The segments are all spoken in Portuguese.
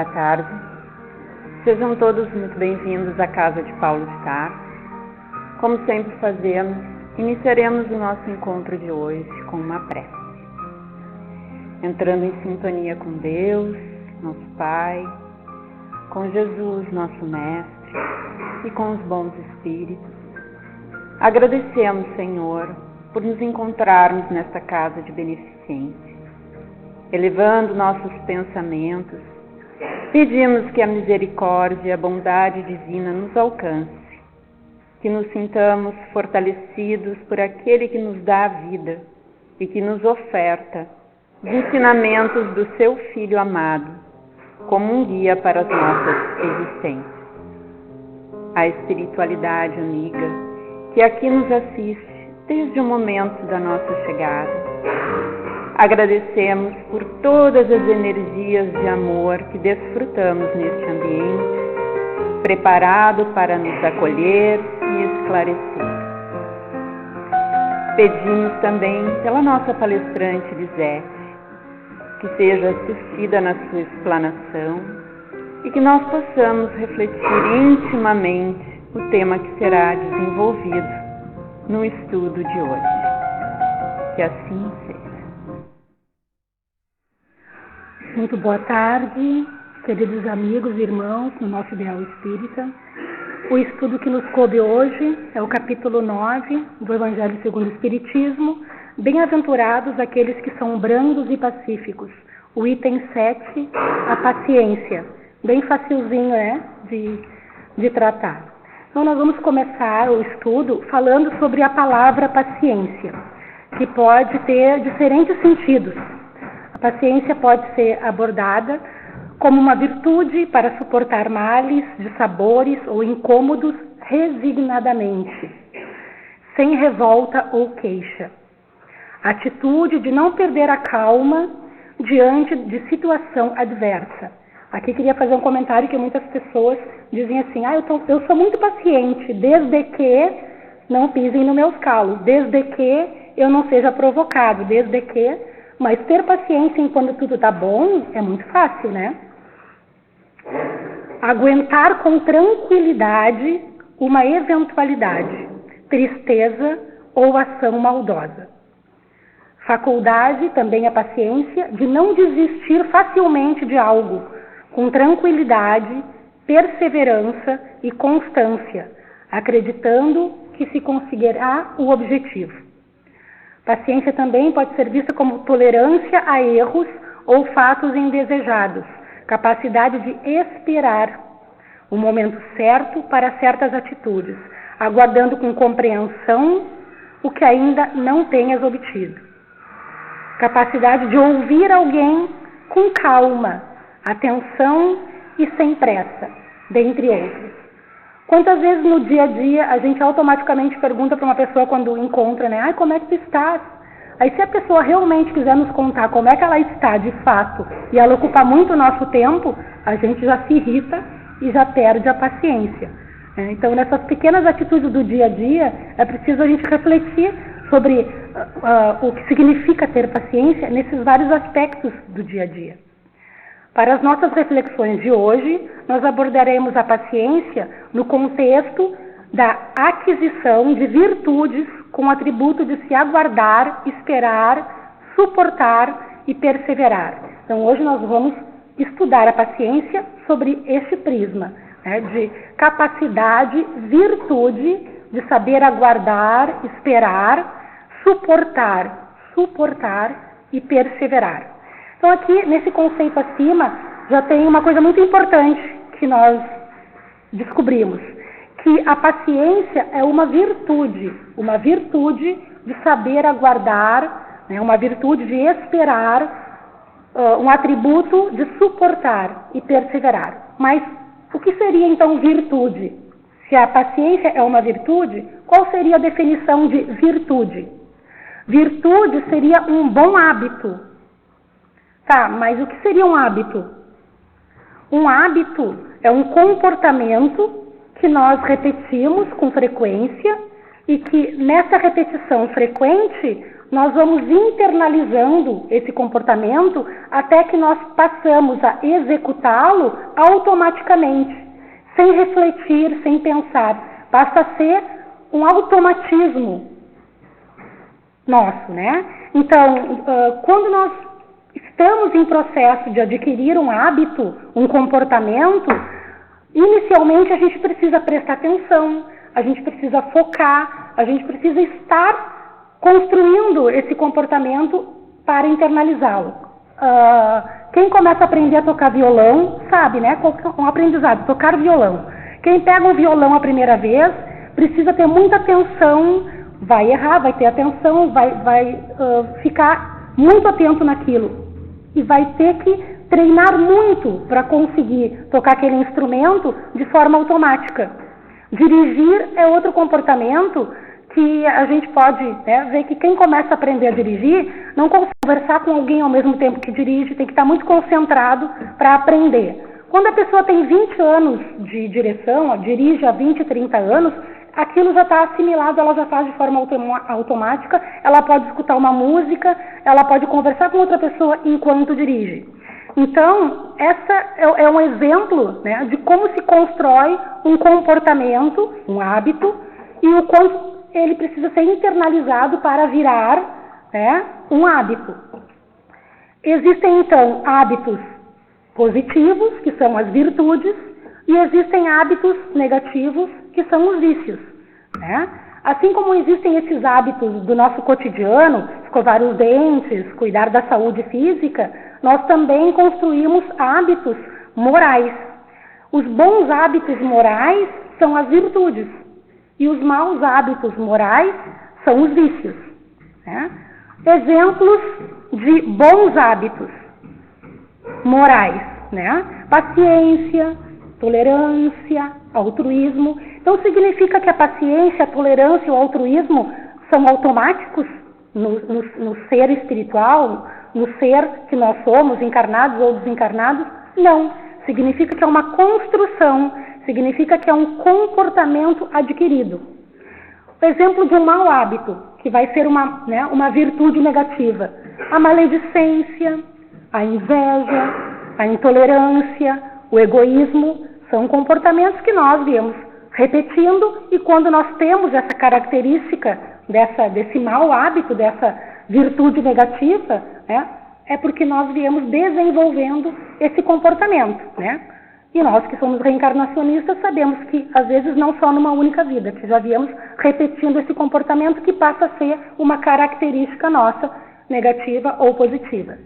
Boa tarde. Sejam todos muito bem-vindos à Casa de Paulo de Tarso. Como sempre fazemos, iniciaremos o nosso encontro de hoje com uma prece. Entrando em sintonia com Deus, nosso Pai, com Jesus, nosso Mestre, e com os bons Espíritos. Agradecemos, Senhor, por nos encontrarmos nesta casa de beneficência. Elevando nossos pensamentos, pedimos que a misericórdia e a bondade divina nos alcance, que nos sintamos fortalecidos por aquele que nos dá a vida e que nos oferta os ensinamentos do seu Filho amado, como um guia para as nossas existências. A espiritualidade amiga que aqui nos assiste desde o momento da nossa chegada. Agradecemos por todas as energias de amor que desfrutamos neste ambiente, preparado para nos acolher e esclarecer. Pedimos também pela nossa palestrante Lisete, que seja assistida na sua explanação e que nós possamos refletir intimamente o tema que será desenvolvido no estudo de hoje. Que assim seja. Muito boa tarde, queridos amigos e irmãos no nosso Ideal Espírita. O estudo que nos coube hoje é o capítulo 9 do Evangelho segundo o Espiritismo, Bem-aventurados aqueles que são brandos e pacíficos. O item 7, a paciência. Bem facilzinho, de tratar. Então nós vamos começar o estudo falando sobre a palavra paciência, que pode ter diferentes sentidos. A paciência pode ser abordada como uma virtude para suportar males, dissabores ou incômodos resignadamente, sem revolta ou queixa. A atitude de não perder a calma diante de situação adversa. Aqui queria fazer um comentário que muitas pessoas dizem assim, eu sou muito paciente, desde que não pisem nos meus calos, desde que eu não seja provocado, desde que... Mas ter paciência enquanto tudo está bom é muito fácil, né? Aguentar com tranquilidade uma eventualidade, tristeza ou ação maldosa. Faculdade, também a paciência, de não desistir facilmente de algo, com tranquilidade, perseverança e constância, acreditando que se conseguirá o objetivo. Paciência também pode ser vista como tolerância a erros ou fatos indesejados, capacidade de esperar o momento certo para certas atitudes, aguardando com compreensão o que ainda não tenhas obtido. Capacidade de ouvir alguém com calma, atenção e sem pressa, dentre outros. Quantas vezes no dia a dia a gente automaticamente pergunta para uma pessoa quando encontra, como é que tu estás? Aí se a pessoa realmente quiser nos contar como é que ela está de fato e ela ocupa muito o nosso tempo, a gente já se irrita e já perde a paciência. Então nessas pequenas atitudes do dia a dia é preciso a gente refletir sobre o que significa ter paciência nesses vários aspectos do dia a dia. Para as nossas reflexões de hoje, nós abordaremos a paciência no contexto da aquisição de virtudes com o atributo de se aguardar, esperar, suportar e perseverar. Então hoje nós vamos estudar a paciência sobre este prisma, de capacidade, virtude de saber aguardar, esperar, suportar e perseverar. Então aqui, nesse conceito acima, já tem uma coisa muito importante que nós descobrimos, que a paciência é uma virtude de saber aguardar, uma virtude de esperar, um atributo de suportar e perseverar. Mas o que seria então virtude? Se a paciência é uma virtude, qual seria a definição de virtude? Virtude seria um bom hábito. Tá, mas o que seria um hábito? Um hábito é um comportamento que nós repetimos com frequência e que nessa repetição frequente nós vamos internalizando esse comportamento até que nós passamos a executá-lo automaticamente, sem refletir, sem pensar. Passa a ser um automatismo nosso, né? Então, quando nós estamos em processo de adquirir um hábito, um comportamento, inicialmente a gente precisa prestar atenção, a gente precisa focar, a gente precisa estar construindo esse comportamento para internalizá-lo. Quem começa a aprender a tocar violão sabe, né? Um aprendizado, tocar violão. Quem pega um violão a primeira vez precisa ter muita atenção, vai errar, vai ter atenção, vai ficar muito atento naquilo e vai ter que treinar muito para conseguir tocar aquele instrumento de forma automática. Dirigir é outro comportamento que a gente pode, né, ver que quem começa a aprender a dirigir não consegue conversar com alguém ao mesmo tempo que dirige, tem que estar muito concentrado para aprender. Quando a pessoa tem 20 anos de direção, dirige há 20, 30 anos, aquilo já está assimilado, ela já faz de forma automática, ela pode escutar uma música, ela pode conversar com outra pessoa enquanto dirige. Então, essa é um exemplo, né, de como se constrói um comportamento, um hábito, e o quanto ele precisa ser internalizado para virar, né, um hábito. Existem, então, hábitos positivos, que são as virtudes, e existem hábitos negativos, que são os vícios, né? Assim como existem esses hábitos do nosso cotidiano, escovar os dentes, cuidar da saúde física, nós também construímos hábitos morais. Os bons hábitos morais são as virtudes, e os maus hábitos morais são os vícios, né? Exemplos de bons hábitos morais, né? Paciência, tolerância, altruísmo. Então significa que a paciência, a tolerância e o altruísmo são automáticos no ser espiritual, no ser que nós somos, encarnados ou desencarnados? Não. Significa que é uma construção, significa que é um comportamento adquirido. O exemplo de um mau hábito, que vai ser uma virtude negativa: a maledicência, a inveja, a intolerância, o egoísmo, são comportamentos que nós viemos repetindo, e quando nós temos essa característica desse mau hábito, dessa virtude negativa, né, é porque nós viemos desenvolvendo esse comportamento, né? E nós que somos reencarnacionistas sabemos que, às vezes, não só numa única vida, que já viemos repetindo esse comportamento que passa a ser uma característica nossa, negativa ou positiva.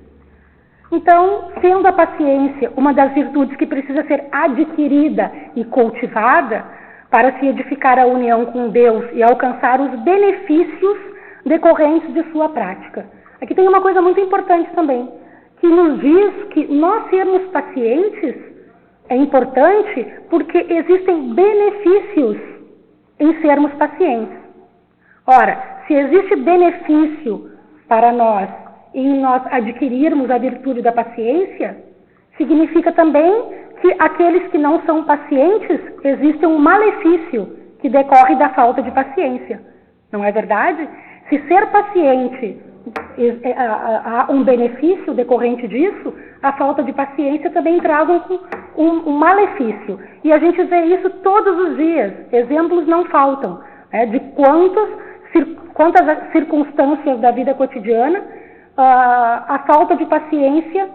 Então, sendo a paciência uma das virtudes que precisa ser adquirida e cultivada para se edificar a união com Deus e alcançar os benefícios decorrentes de sua prática. Aqui tem uma coisa muito importante também, que nos diz que nós sermos pacientes é importante porque existem benefícios em sermos pacientes. Ora, se existe benefício para nós em nós adquirirmos a virtude da paciência, significa também que aqueles que não são pacientes, existe um malefício que decorre da falta de paciência. Não é verdade? Se ser paciente há um benefício decorrente disso, a falta de paciência também traz um malefício. E a gente vê isso todos os dias. Exemplos não faltam, né, de quantas circunstâncias da vida cotidiana a falta de paciência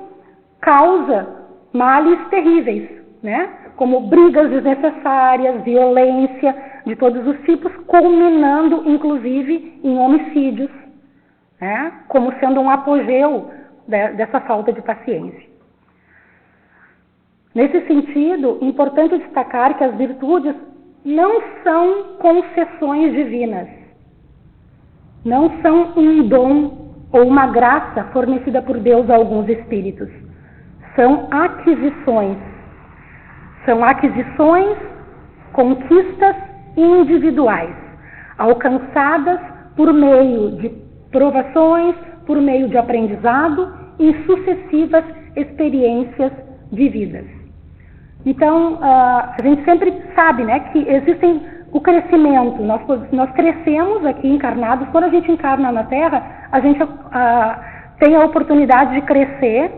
causa males terríveis, né? Como brigas desnecessárias, violência de todos os tipos, culminando inclusive em homicídios, né? Como sendo um apogeu dessa falta de paciência. Nesse sentido, é importante destacar que as virtudes não são concessões divinas, não são um dom ou uma graça fornecida por Deus a alguns espíritos. São aquisições. São aquisições, conquistas individuais, alcançadas por meio de provações, por meio de aprendizado e sucessivas experiências vividas. Então, a gente sempre sabe, né, que existem o crescimento, nós crescemos aqui encarnados, quando a gente encarna na Terra, a gente tem a oportunidade de crescer,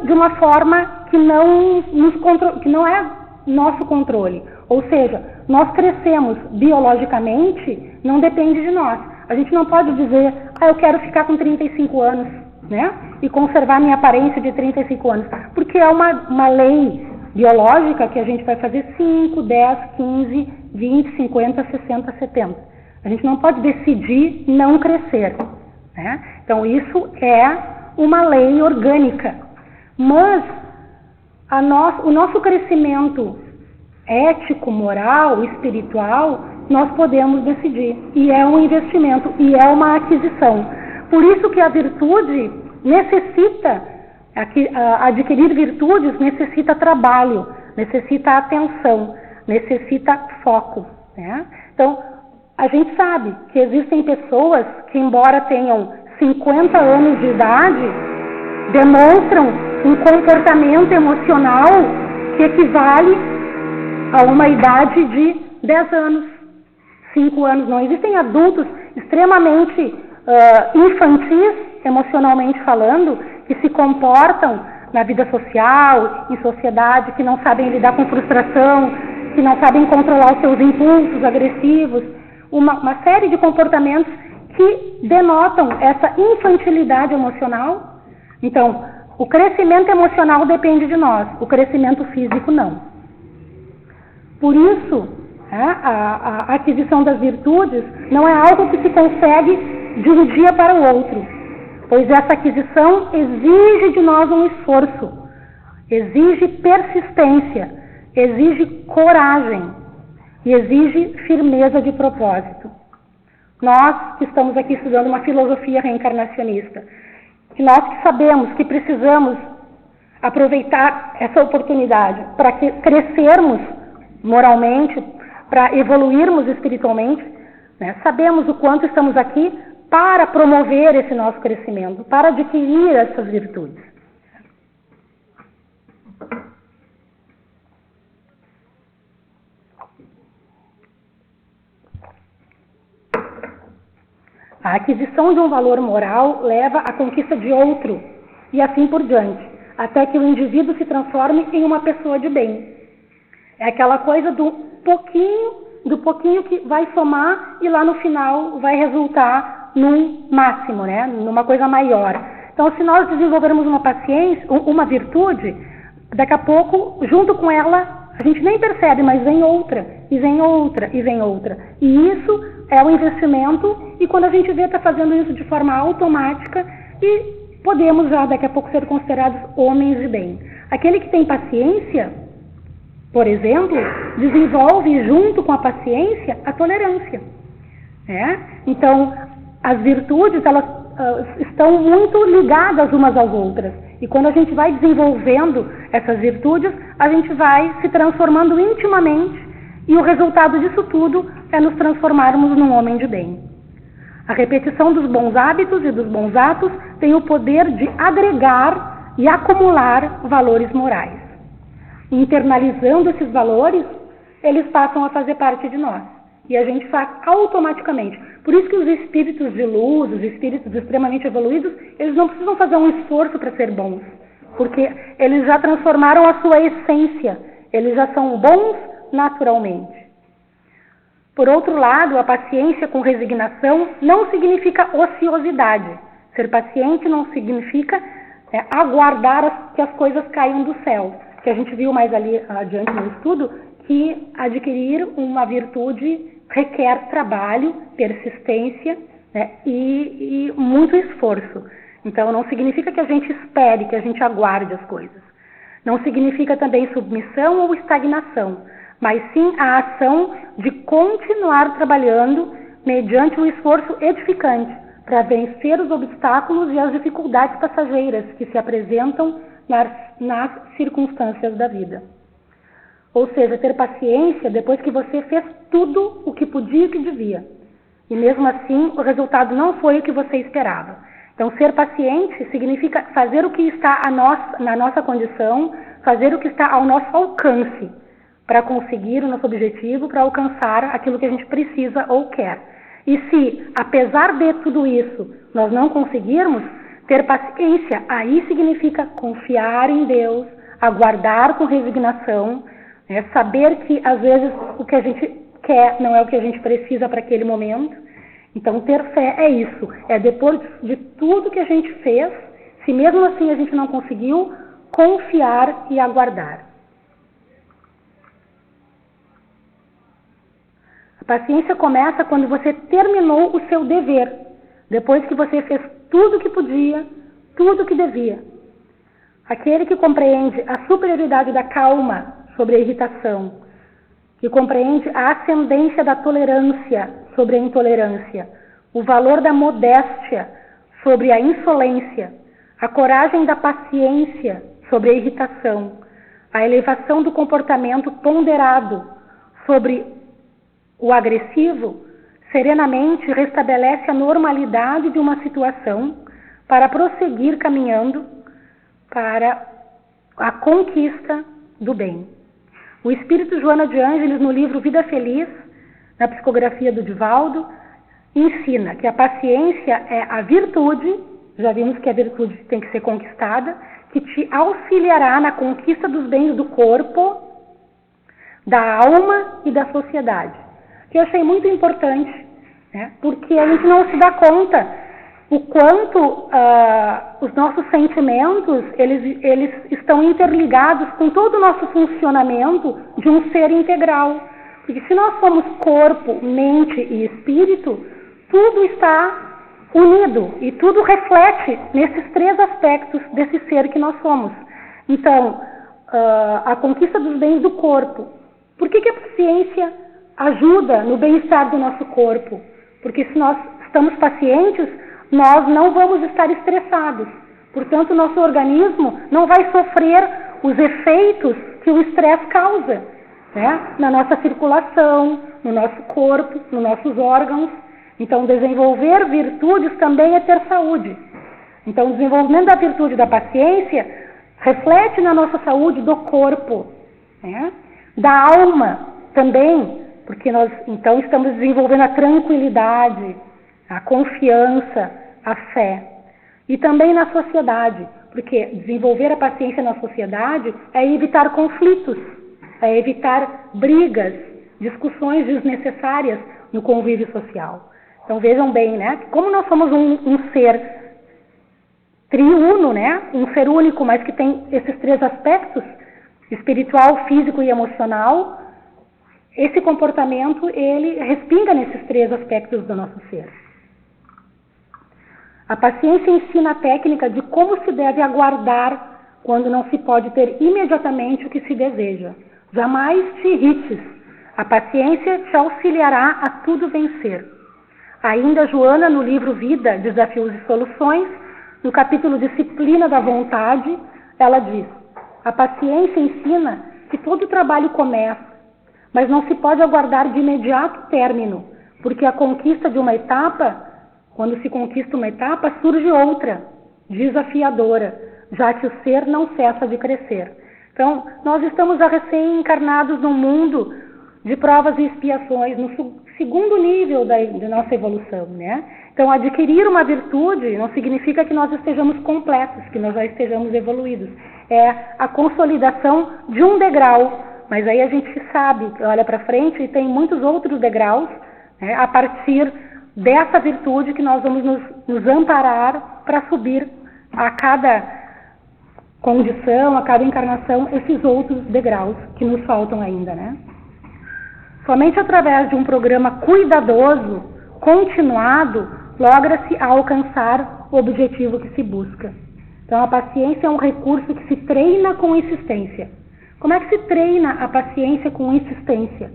de uma forma que não é nosso controle. Ou seja, nós crescemos biologicamente, não depende de nós. A gente não pode dizer, eu quero ficar com 35 anos, né? E conservar minha aparência de 35 anos. Porque é uma lei biológica que a gente vai fazer 5, 10, 15, 20, 50, 60, 70. A gente não pode decidir não crescer, né? Então, isso é uma lei orgânica. Mas o nosso crescimento ético, moral, espiritual, nós podemos decidir. E é um investimento, e é uma aquisição. Por isso que a virtude necessita, adquirir virtudes necessita trabalho, necessita atenção, necessita foco, né? Então, a gente sabe que existem pessoas que, embora tenham 50 anos de idade, demonstram um comportamento emocional que equivale a uma idade de 10 anos, 5 anos. Não existem adultos extremamente infantis, emocionalmente falando, que se comportam na vida social, em sociedade, que não sabem lidar com frustração, que não sabem controlar os seus impulsos agressivos, uma série de comportamentos que denotam essa infantilidade emocional. Então, o crescimento emocional depende de nós, o crescimento físico não. Por isso, a aquisição das virtudes não é algo que se consegue de um dia para o outro, pois essa aquisição exige de nós um esforço, exige persistência, exige coragem e exige firmeza de propósito. Nós que estamos aqui estudando uma filosofia reencarnacionista, que nós que sabemos que precisamos aproveitar essa oportunidade para crescermos moralmente, para evoluirmos espiritualmente, né? Sabemos o quanto estamos aqui para promover esse nosso crescimento, para adquirir essas virtudes. A aquisição de um valor moral leva à conquista de outro, e assim por diante, até que o indivíduo se transforme em uma pessoa de bem. É aquela coisa do pouquinho que vai somar e lá no final vai resultar num máximo, né? Numa coisa maior. Então, se nós desenvolvermos uma paciência, uma virtude, daqui a pouco, junto com ela, a gente nem percebe, mas vem outra, e vem outra, e vem outra. E isso é o investimento, e quando a gente vê, está fazendo isso de forma automática, e podemos já daqui a pouco ser considerados homens de bem. Aquele que tem paciência, por exemplo, desenvolve junto com a paciência a tolerância, né? Então, as virtudes, elas estão muito ligadas umas às outras. E quando a gente vai desenvolvendo essas virtudes, a gente vai se transformando intimamente, e o resultado disso tudo é nos transformarmos num homem de bem. A repetição dos bons hábitos e dos bons atos tem o poder de agregar e acumular valores morais. Internalizando esses valores, eles passam a fazer parte de nós. E a gente faz automaticamente. Por isso que os espíritos de luz, os espíritos extremamente evoluídos, eles não precisam fazer um esforço para ser bons. Porque eles já transformaram a sua essência. Eles já são bons naturalmente. Por outro lado, a paciência com resignação não significa ociosidade. Ser paciente não significa aguardar que as coisas caiam do céu. Que a gente viu mais ali adiante no estudo, que adquirir uma virtude requer trabalho, persistência, né, e muito esforço. Então, não significa que a gente espere, que a gente aguarde as coisas. Não significa também submissão ou estagnação, mas sim a ação de continuar trabalhando mediante um esforço edificante para vencer os obstáculos e as dificuldades passageiras que se apresentam nas circunstâncias da vida. Ou seja, ter paciência depois que você fez tudo o que podia e o que devia. E mesmo assim, o resultado não foi o que você esperava. Então, ser paciente significa fazer o que está na nossa condição, fazer o que está ao nosso alcance, para conseguir o nosso objetivo, para alcançar aquilo que a gente precisa ou quer. E se, apesar de tudo isso, nós não conseguirmos, ter paciência, aí significa confiar em Deus, aguardar com resignação, né? Saber que às vezes o que a gente quer não é o que a gente precisa para aquele momento. Então ter fé é isso, é depois de tudo que a gente fez, se mesmo assim a gente não conseguiu, confiar e aguardar. A paciência começa quando você terminou o seu dever, depois que você fez tudo o que podia, tudo o que devia. Aquele que compreende a superioridade da calma sobre a irritação, que compreende a ascendência da tolerância sobre a intolerância, o valor da modéstia sobre a insolência, a coragem da paciência sobre a irritação, a elevação do comportamento ponderado sobre o agressivo, serenamente restabelece a normalidade de uma situação para prosseguir caminhando para a conquista do bem. O espírito Joana de Ângeles, no livro Vida Feliz, na psicografia do Divaldo, ensina que a paciência é a virtude, já vimos que a virtude tem que ser conquistada, que te auxiliará na conquista dos bens do corpo, da alma e da sociedade. Que eu achei muito importante, né? Porque a gente não se dá conta o quanto os nossos sentimentos, eles estão interligados com todo o nosso funcionamento de um ser integral. Porque se nós somos corpo, mente e espírito, tudo está unido e tudo reflete nesses três aspectos desse ser que nós somos. Então, a conquista dos bens do corpo. Por que a paciência ajuda no bem-estar do nosso corpo? Porque se nós estamos pacientes, nós não vamos estar estressados. Portanto, nosso organismo não vai sofrer os efeitos que o estresse causa, né? Na nossa circulação, no nosso corpo, nos nossos órgãos. Então, desenvolver virtudes também é ter saúde. Então, o desenvolvimento da virtude da paciência reflete na nossa saúde do corpo, né? Da alma também, porque nós então estamos desenvolvendo a tranquilidade, a confiança, a fé. E também na sociedade, porque desenvolver a paciência na sociedade é evitar conflitos, é evitar brigas, discussões desnecessárias no convívio social. Então vejam bem, né? Como nós somos um ser triuno, né? Um ser único, mas que tem esses três aspectos, espiritual, físico e emocional, esse comportamento, ele respinga nesses três aspectos do nosso ser. A paciência ensina a técnica de como se deve aguardar quando não se pode ter imediatamente o que se deseja. Jamais te irrites. A paciência te auxiliará a tudo vencer. Ainda Joana, no livro Vida, Desafios e Soluções, no capítulo Disciplina da Vontade, ela diz: a paciência ensina que todo trabalho começa, mas não se pode aguardar de imediato término, porque a conquista de uma etapa, quando se conquista uma etapa, surge outra, desafiadora, já que o ser não cessa de crescer. Então, nós estamos recém-encarnados num mundo de provas e expiações, no segundo nível da nossa evolução, né? Então, adquirir uma virtude não significa que nós estejamos completos, que nós já estejamos evoluídos. É a consolidação de um degrau, mas aí a gente sabe, olha para frente e tem muitos outros degraus, né, a partir dessa virtude que nós vamos nos amparar para subir a cada condição, a cada encarnação, esses outros degraus que nos faltam ainda, né? Somente através de um programa cuidadoso, continuado, logra-se alcançar o objetivo que se busca. Então, a paciência é um recurso que se treina com insistência. Como é que se treina a paciência com insistência?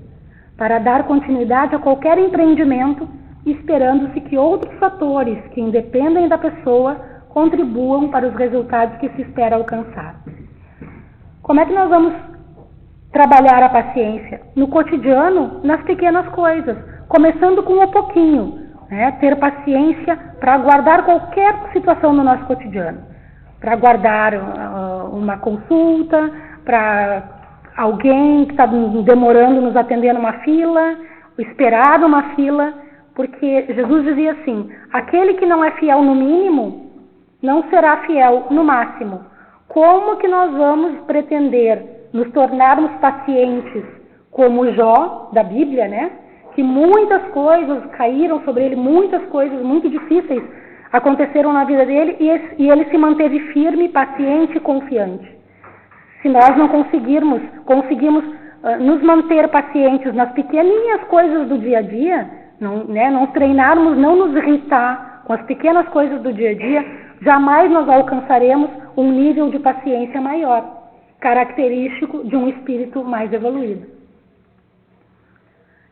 Para dar continuidade a qualquer empreendimento, esperando-se que outros fatores que independem da pessoa contribuam para os resultados que se espera alcançar. Como é que nós vamos trabalhar a paciência? No cotidiano, nas pequenas coisas, começando com um pouquinho, né? Ter paciência para aguardar qualquer situação no nosso cotidiano, para aguardar uma consulta, para alguém que está demorando nos atender numa fila, esperar numa fila, porque Jesus dizia assim, aquele que não é fiel no mínimo, não será fiel no máximo. Como que nós vamos pretender nos tornarmos pacientes como Jó, da Bíblia, né? Que muitas coisas caíram sobre ele, muitas coisas muito difíceis aconteceram na vida dele e ele se manteve firme, paciente e confiante. Se nós não conseguimos nos manter pacientes nas pequeninhas coisas do dia a dia, não treinarmos, não nos irritar com as pequenas coisas do dia a dia, jamais nós alcançaremos um nível de paciência maior, característico de um espírito mais evoluído.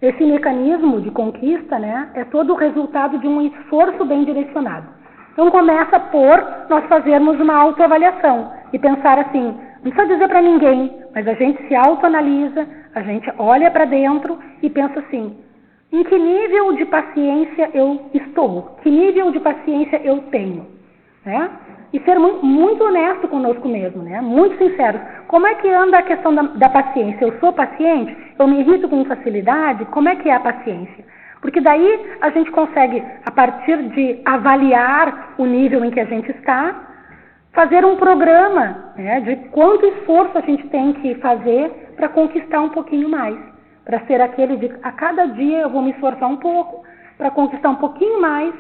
Esse mecanismo de conquista, né, é todo o resultado de um esforço bem direcionado. Então começa por nós fazermos uma autoavaliação e pensar assim, não precisa dizer para ninguém, mas a gente se autoanalisa, a gente olha para dentro e pensa assim, em que nível de paciência eu estou? Que nível de paciência eu tenho? Né? E ser muito honesto conosco mesmo, né? Muito sincero. Como é que anda a questão da paciência? Eu sou paciente? Eu me irrito com facilidade? Como é que é a paciência? Porque daí a gente consegue, a partir de avaliar o nível em que a gente está, fazer um programa, né, de quanto esforço a gente tem que fazer para conquistar um pouquinho mais. Para ser aquele de, a cada dia eu vou me esforçar um pouco para conquistar um pouquinho mais,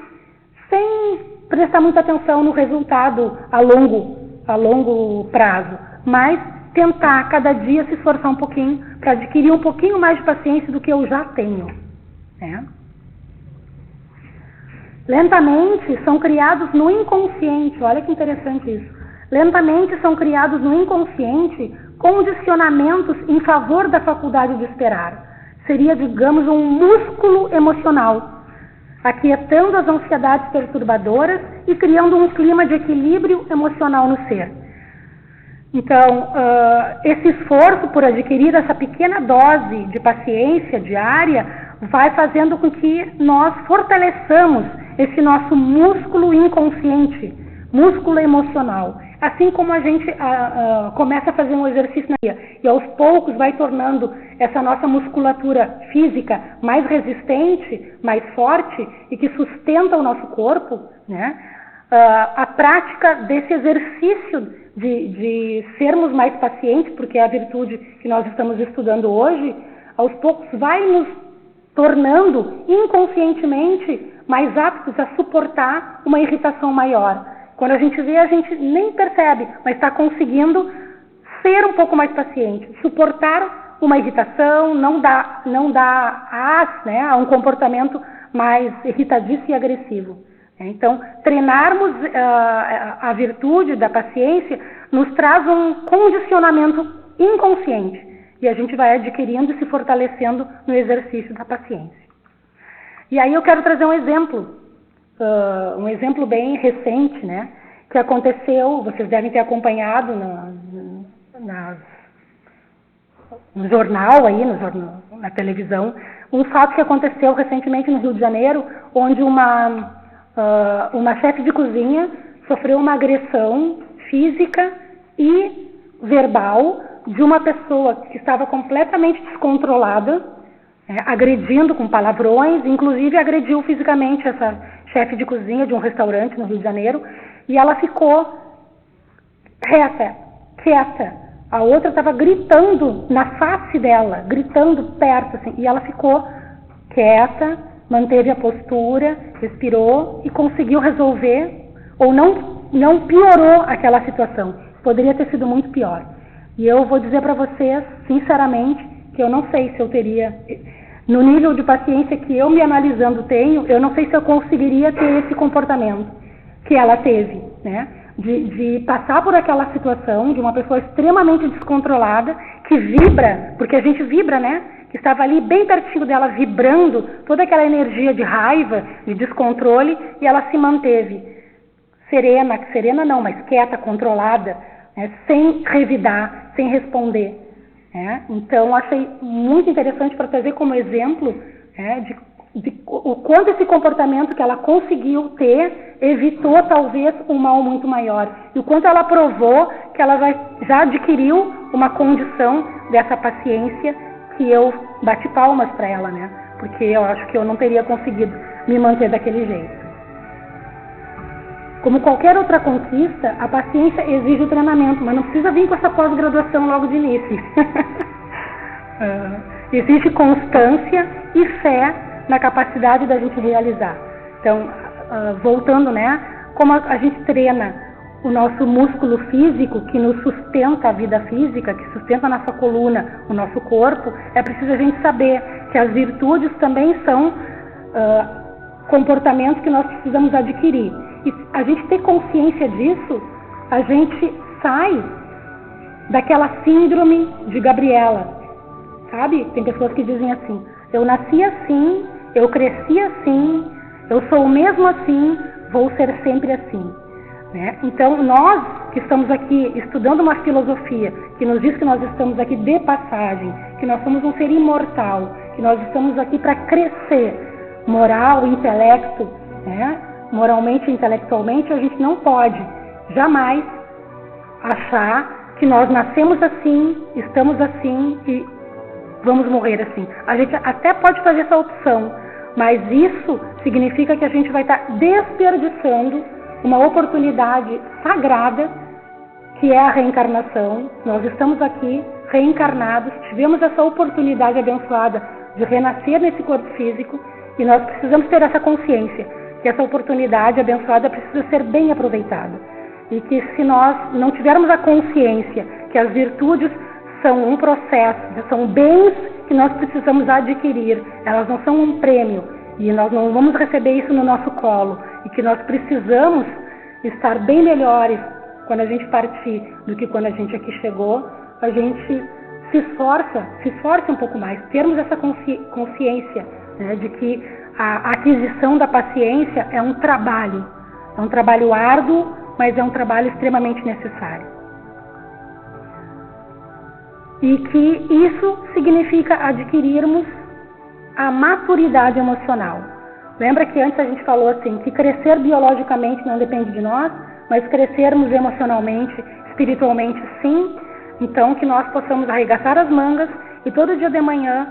sem prestar muita atenção no resultado a longo prazo, mas tentar cada dia se esforçar um pouquinho para adquirir um pouquinho mais de paciência do que eu já tenho. Né? Lentamente são criados no inconsciente, olha que interessante isso. Lentamente são criados no inconsciente condicionamentos em favor da faculdade de esperar. Seria, digamos, um músculo emocional, aquietando as ansiedades perturbadoras e criando um clima de equilíbrio emocional no ser. Então, esse esforço por adquirir essa pequena dose de paciência diária vai fazendo com que nós fortaleçamos esse nosso músculo inconsciente, músculo emocional. Assim como a gente começa a fazer um exercício na dia e aos poucos vai tornando essa nossa musculatura física mais resistente, mais forte e que sustenta o nosso corpo, né? A prática desse exercício de sermos mais pacientes, porque é a virtude que nós estamos estudando hoje, aos poucos vai nos tornando inconscientemente mais aptos a suportar uma irritação maior. Quando a gente vê, a gente nem percebe, mas está conseguindo ser um pouco mais paciente, suportar uma irritação, não dar né, a um comportamento mais irritadiço e agressivo. Então, treinarmos a virtude da paciência nos traz um condicionamento inconsciente e a gente vai adquirindo e se fortalecendo no exercício da paciência. E aí eu quero trazer um exemplo bem recente, né, que aconteceu, vocês devem ter acompanhado no jornal, aí, na televisão, um fato que aconteceu recentemente no Rio de Janeiro, onde uma chefe de cozinha sofreu uma agressão física e verbal de uma pessoa que estava completamente descontrolada, agredindo com palavrões, inclusive agrediu fisicamente essa chefe de cozinha de um restaurante no Rio de Janeiro, e ela ficou quieta. A outra estava gritando na face dela, gritando perto, assim, e ela ficou quieta, manteve a postura, respirou e conseguiu resolver, ou não piorou aquela situação. Poderia ter sido muito pior. E eu vou dizer para vocês, sinceramente, que eu não sei se eu teria, no nível de paciência que eu me analisando tenho, eu não sei se eu conseguiria ter esse comportamento que ela teve, né? De passar por aquela situação de uma pessoa extremamente descontrolada, que vibra, porque a gente vibra, né? Que estava ali bem pertinho dela, vibrando toda aquela energia de raiva, de descontrole, e ela se manteve serena não, mas quieta, controlada, né? Sem revidar, sem responder. Então, achei muito interessante para trazer como exemplo de o quanto esse comportamento que ela conseguiu ter evitou talvez um mal muito maior. E o quanto ela provou que ela já adquiriu uma condição dessa paciência que eu bati palmas para ela, né? Porque eu acho que eu não teria conseguido me manter daquele jeito. Como qualquer outra conquista, a paciência exige o treinamento, mas não precisa vir com essa pós-graduação logo de início. Existe constância e fé na capacidade da gente realizar. Então, voltando, né? Como a gente treina o nosso músculo físico, que nos sustenta a vida física, que sustenta a nossa coluna, o nosso corpo, é preciso a gente saber que as virtudes também são comportamentos que nós precisamos adquirir. E a gente ter consciência disso, a gente sai daquela síndrome de Gabriela, sabe? Tem pessoas que dizem assim, eu nasci assim, eu cresci assim, eu sou mesmo assim, vou ser sempre assim. Né? Então, nós que estamos aqui estudando uma filosofia que nos diz que nós estamos aqui de passagem, que nós somos um ser imortal, que nós estamos aqui para crescer moral, intelecto, né? Moralmente e intelectualmente, a gente não pode jamais achar que nós nascemos assim, estamos assim e vamos morrer assim. A gente até pode fazer essa opção, mas isso significa que a gente vai estar desperdiçando uma oportunidade sagrada, que é a reencarnação. Nós estamos aqui reencarnados, tivemos essa oportunidade abençoada de renascer nesse corpo físico e nós precisamos ter essa consciência que essa oportunidade abençoada precisa ser bem aproveitada. E que se nós não tivermos a consciência que as virtudes são um processo, são bens que nós precisamos adquirir, elas não são um prêmio, e nós não vamos receber isso no nosso colo, e que nós precisamos estar bem melhores quando a gente partir do que quando a gente aqui chegou, a gente se esforça um pouco mais, termos essa consciência, né, de que a aquisição da paciência é um trabalho árduo, mas é um trabalho extremamente necessário. E que isso significa adquirirmos a maturidade emocional. Lembra que antes a gente falou assim, que crescer biologicamente não depende de nós, mas crescermos emocionalmente, espiritualmente sim. Então que nós possamos arregaçar as mangas e todo dia de manhã,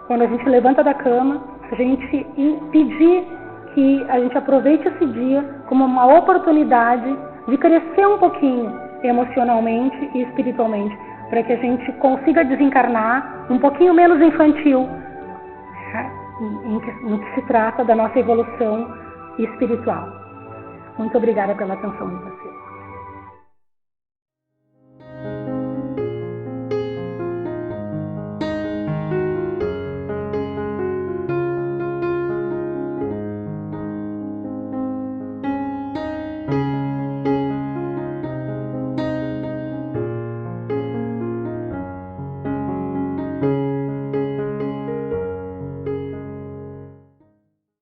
quando a gente levanta da cama, a gente pedir que a gente aproveite esse dia como uma oportunidade de crescer um pouquinho emocionalmente e espiritualmente, para que a gente consiga desencarnar um pouquinho menos infantil, no que se trata da nossa evolução espiritual. Muito obrigada pela atenção de vocês.